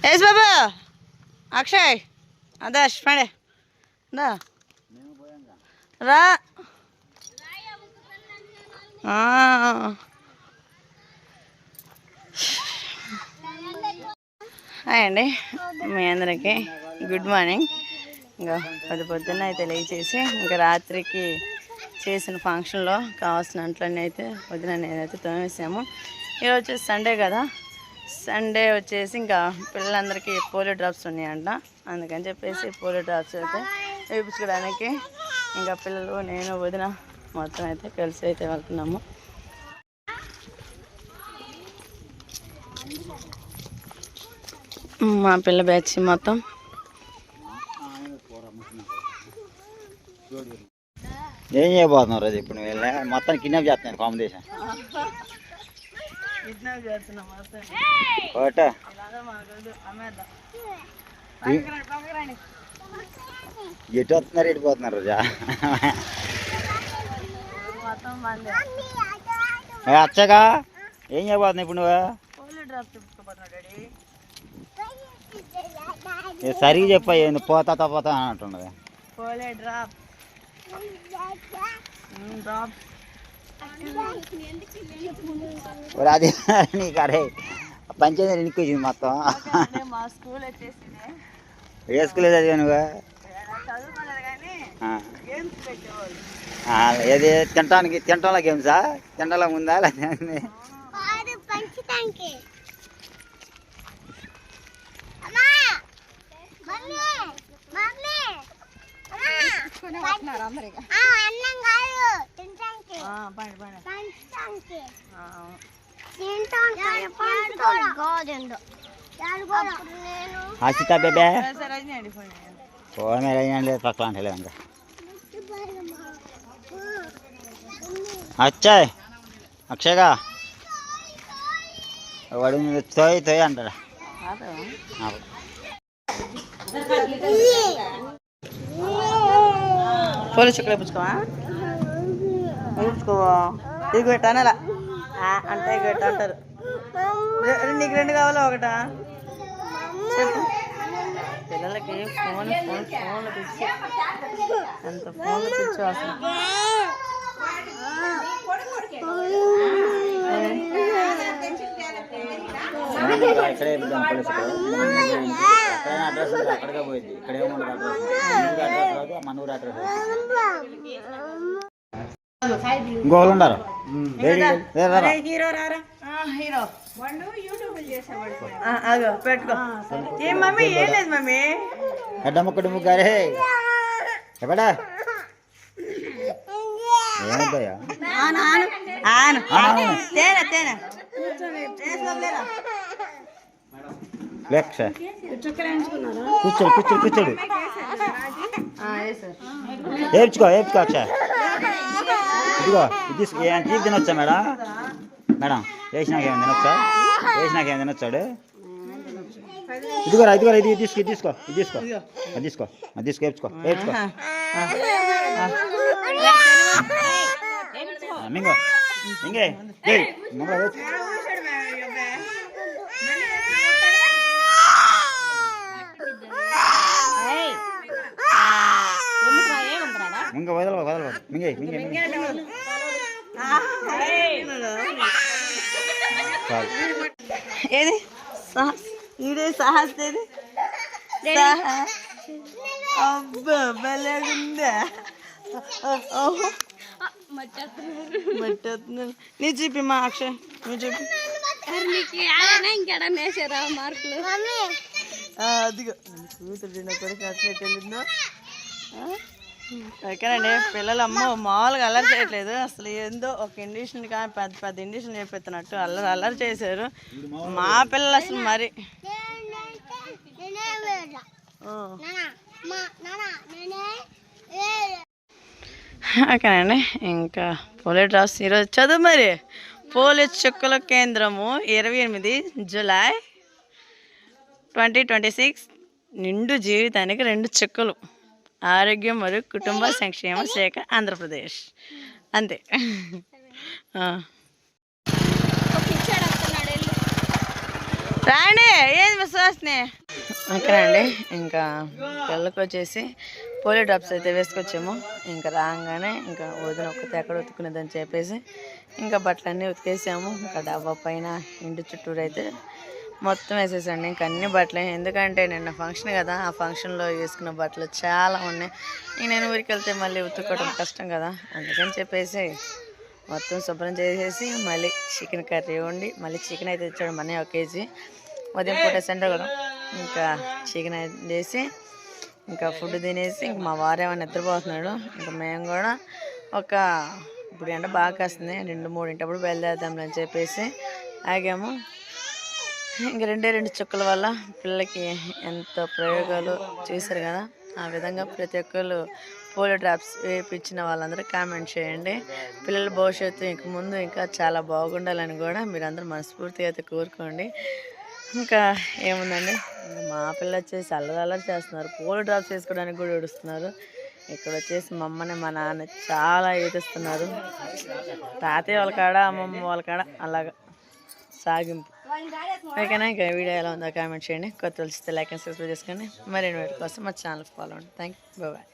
ఏస్ బాబు అక్షయ్ ఆదర్శ్ పండే రా హాయ్ అండి మీ అందరికీ గుడ్ మార్నింగ్. ఇంకా పొద్దున్న అయితే లేచేసి ఇంకా రాత్రికి చేసిన ఫంక్షన్లో కావాల్సిన అంట్లన్నీ అయితే వదిన నేనైతే తోమేసాము. ఈరోజు వచ్చేసి సండే కదా, సండే వచ్చేసి ఇంకా పిల్లలందరికీ పోలియో డ్రాప్స్ ఉన్నాయంట. అందుకని చెప్పేసి పోలియో డ్రాప్స్ అయితే వేయించుకోవడానికి ఇంకా పిల్లలు నేను వదిన మొత్తం అయితే కలిసి అయితే వెళ్తున్నాము. మా పిల్ల బ్యాచ్ మొత్తం ఏం చేయబోతున్నారు రోజు ఇప్పుడు మొత్తం కిడ్నాప్ చేస్తున్నాను కాంపిటీషన్ ఎటు వస్తున్నారు ఎటు పోతున్నారు రోజా అచ్చగా ఏం చేయబోతున్నావు ఇప్పుడు నువ్వు సరిగ్గా చెప్పా నువ్వు పోతా పోతా అని అంటున్నది. అది నీకు అరే పంచాయతీ ఎన్నికి వచ్చింది మొత్తం. ఏ స్కూల్ చదివా నువ్వు? ఏది తింటాలా గేమ్సా? తింటాలా ముందా? ఆశితా బేబే ఫోన్ లేదు పక్కన అంటలేదు ఇంకా అచ్చాయ్ అక్షయగా వాడు తోయ్ తోయ్ అంటాడా? పోలీసు ఇక్కడ పుచ్చుకోవా పుచ్చుకోవా ఇది పెట్టానలా అంటే గట్ట అంటారు. నీకు రెండు కావాలా ఒకటా? చెప్పు. పిల్లలకి ఫోన్లు పిచ్చి, అంత ఫోన్లు పిచ్చి అసలు. అక్కడికే పోయింది, ఇక్కడ ఏముండదు అడ్రస్, మన ఊరు అడ్రస్. ఇంకోళ్ళు ఉన్నారు హీరో రారా హీరో అదో పెట్టుకో. ఏం మమ్మీ? ఏం లేదు మమ్మీ. ఎడ్డమ్మక్కడి ముగ్గారే ఎక్కడా ఏమవుతాయా? కూర్చోడు కూర్చోడు కూర్చోడు ఏడ్చుకో ఏడ్చుకో అక్ష. ఇదిగో ఇది తీపి తినొచ్చా మేడం? మేడం వేసినాకేమైనా తినొచ్చా? వేసినాకేమైనా తినొచ్చాడు? ఇదిగోరా ఇదిగోరా ఇది తీసుకో తీసుకో ఇది తీసుకో అది తీసుకో అది తీసుకో ఏడ్చుకో ఏడ్చుకో మింగో ఇంకే ఇంకా వదలవా వదలవా మింగే మింగే ఏది ఈడే సాహస్ ఏది? అబ్బా భలేగుందా? మట్టేస్తున్నారు. నీ చూపి మా అక్షయ్ నువ్వు చూపి. అదిగో కూతురు కొడుకు అట్లయితే వెళ్ళిందో. ఓకేనండి, పిల్లలు అమ్మో మామూలుగా అల్లరి చేయట్లేదు అసలు. ఏందో ఒక ఇండిషన్ కానీ పెద్ద పెద్ద ఇండిషన్ చెప్పేస్తున్నట్టు అల్లరి అల్లరి చేశారు మా పిల్లలు అసలు. మరి ఓకేనండి, ఇంకా పోలియో డ్రాప్స్ ఈరోజు చదువు. మరి పోలియో చుక్కల కేంద్రము 28 జూలై 2026 నిండు జీవితానికి 2 చుక్కలు. ఆరోగ్యం మరియు కుటుంబ సంక్షేమ శాఖ ఆంధ్రప్రదేశ్ అంతే. రాండి ఏది ఓకేనండి. ఇంకా పిల్లలకి వచ్చేసి పోలియో డ్రాప్స్ అయితే వేసుకొచ్చాము. ఇంకా రాగానే ఇంకా వదిన ఒక్కతే ఎక్కడ ఉతుకునేదని చెప్పేసి ఇంకా బట్టలన్నీ ఉతికేసాము. ఇంకా డబ్బా పైన ఇంటి చుట్టూరు అయితే మొత్తం వేసేసండి. ఇంక అన్ని బట్టలే, ఎందుకంటే నిన్న ఫంక్షన్ కదా, ఆ ఫంక్షన్లో వేసుకున్న బట్టలు చాలా ఉన్నాయి. ఇంక నేను ఊరికి వెళ్తే మళ్ళీ ఉతుక్కోవడం కష్టం కదా, అందుకని చెప్పేసి మొత్తం శుభ్రం చేసేసి మళ్ళీ చికెన్ కర్రీ వండి, మళ్ళీ చికెన్ అయితే ఇచ్చాడు మనీ 1 కేజీ. ఉదయం పూట సెంటర్ కదా, ఇంకా చికెన్ చేసి ఇంకా ఫుడ్ తినేసి ఇంక మా వారేమో నిద్రపోతున్నాడు. ఇంకా మేము కూడా ఇప్పుడు ఎండ బాగా కాస్తుంది, 2-3 బయలుదేరుదాంలే అని చెప్పేసి ఆగాము. ఇంక 2 చుక్కల వల్ల పిల్లలకి ఎంతో ప్రయోగాలు చేశారు కదా, ఆ విధంగా ప్రతి ఒక్కరు పోలియో డ్రాప్స్ వేయించిన వాళ్ళందరూ కామెంట్ చేయండి. పిల్లల భవిష్యత్తు ఇంక ముందు ఇంకా చాలా బాగుండాలని కూడా మీరందరూ మనస్ఫూర్తిగా అయితే కోరుకోండి. ఇంకా ఏముందండి, మా పిల్లలు వచ్చేసి అల్లరి చేస్తున్నారు, పోలియో డ్రాప్స్ వేసుకోవడానికి కూడా ఏడుస్తున్నారు. ఇక్కడ వచ్చేసి మా అమ్మని మా నాన్న చాలా ఏడుస్తున్నారు. తాతయ్య వాళ్ళ కాడ, అమ్మమ్మ వాళ్ళ కాడ అలాగా సాగింపు. ఓకేనా, ఇంకా వీడియో ఎలా ఉందో కామెంట్ చేయండి. కొత్త తెలిస్తే లైక్ అండ్ సబ్స్క్రైబ్ చేసుకోండి. మరిన్ని వీడియో కోసం మా ఛానల్ ఫాలో అవ్వండి. Thank you, bye.